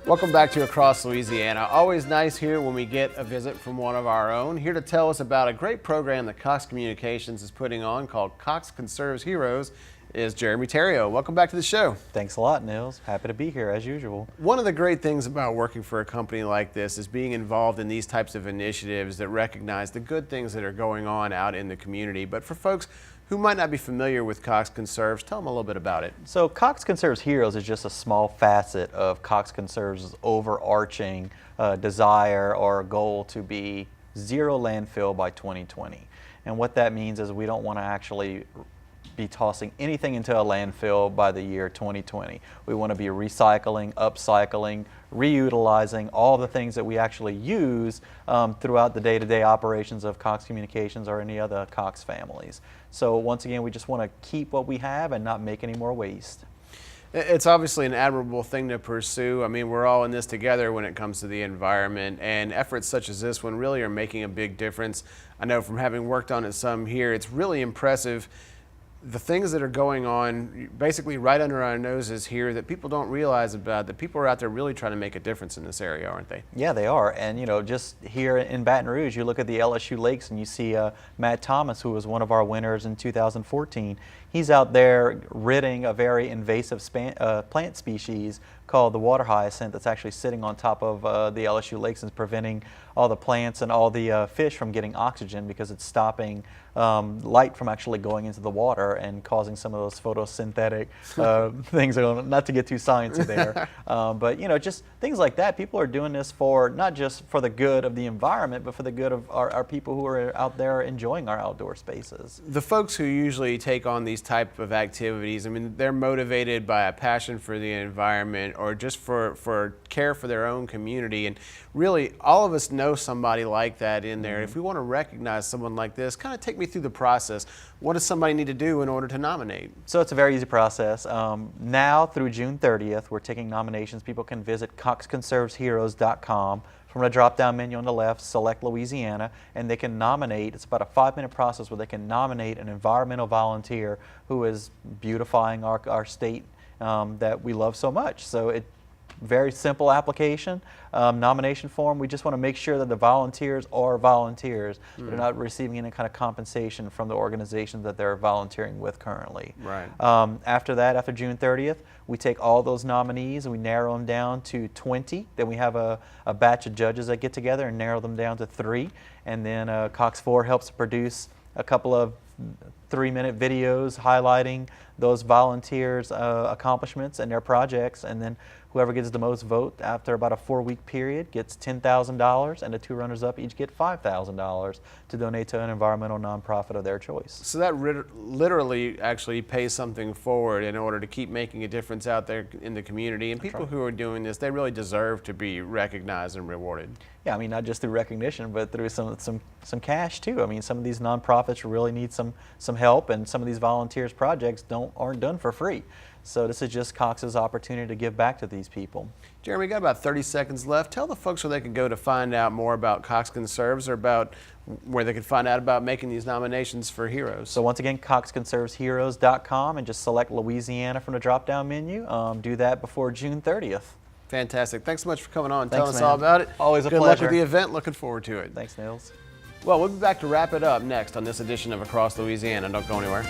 Welcome back to Across Louisiana. Always nice here when we get a visit from one of our own. Here to tell us about a great program that Cox Communications is putting on called Cox Conserves Heroes is Jeremy Terrio. Welcome back to the show. Thanks a lot, Nils. Happy to be here as usual. One of the great things about working for a company like this is being involved in these types of initiatives that recognize the good things that are going on out in the community. But for folks who might not be familiar with Cox Conserves, tell them a little bit about it. So Cox Conserves Heroes is just a small facet of Cox Conserves' overarching desire or goal to be zero landfill by 2020. And what that means is we don't want to actually be tossing anything into a landfill by the year 2020. We want to be recycling, upcycling, reutilizing all the things that we actually use throughout the day-to-day operations of Cox Communications or any other Cox families. So once again, we just want to keep what we have and not make any more waste. It's obviously an admirable thing to pursue. I mean, we're all in this together when it comes to the environment, and efforts such as this one really are making a big difference. I know from having worked on it some here, it's really impressive the things that are going on basically right under our noses here that people don't realize about, that people are out there really trying to make a difference in this area, aren't they? Yeah, they are. And you know, just here in Baton Rouge, you look at the LSU lakes and you see Matt Thomas, who was one of our winners in 2014. He's out there ridding a very invasive plant species called the water hyacinth that's actually sitting on top of the LSU lakes and preventing all the plants and all the fish from getting oxygen because it's stopping light from actually going into the water and causing some of those photosynthetic things. Not to get too sciencey there, but you know, just things like that. People are doing this for not just for the good of the environment, but for the good of our people who are out there enjoying our outdoor spaces. The folks who usually take on these type of activities, I mean, they're motivated by a passion for the environment or just for care for their own community. And really, all of us know somebody like that in there. If we want to recognize someone like this, kind of take me through the process. What does somebody need to do in order to nominate? So it's a very easy process. Now through June 30th, we're taking nominations. People can visit coxconservesheroes.com. From the drop-down menu on the left, select Louisiana, and they can nominate. It's about a 5-minute process where they can nominate an environmental volunteer who is beautifying our state that we love so much. So it very simple application, nomination form. We just want to make sure that the volunteers are volunteers. They're not receiving any kind of compensation from the organization that they're volunteering with currently. Right. After that, after June 30th, we take all those nominees and we narrow them down to 20. Then we have a batch of judges that get together and narrow them down to 3. And then Cox 4 helps to produce a couple of 3-minute videos highlighting those volunteers' accomplishments and their projects, and then whoever gets the most vote after about a 4-week period gets $10,000, and the 2 runners-up each get $5,000 to donate to an environmental nonprofit of their choice. So that literally actually pays something forward in order to keep making a difference out there in the community. And people who are doing this, they really deserve to be recognized and rewarded. Yeah, I mean, not just through recognition, but through some cash too. I mean, some of these nonprofits really need some help, and some of these volunteers projects aren't done for free. So this is just Cox's opportunity to give back to these people. Jeremy, got about 30 seconds left. Tell the folks where they can go to find out more about Cox Conserves, or about where they can find out about making these nominations for heroes. So once again, coxconservesheroes.com, and just select Louisiana from the drop-down menu. Do that before June 30th. Fantastic. Thanks so much for coming on and Thanks, telling us man. all about it. Always a pleasure. Good luck with the event. Looking forward to it. Thanks, Nils. Well, we'll be back to wrap it up next on this edition of Across Louisiana. Don't go anywhere.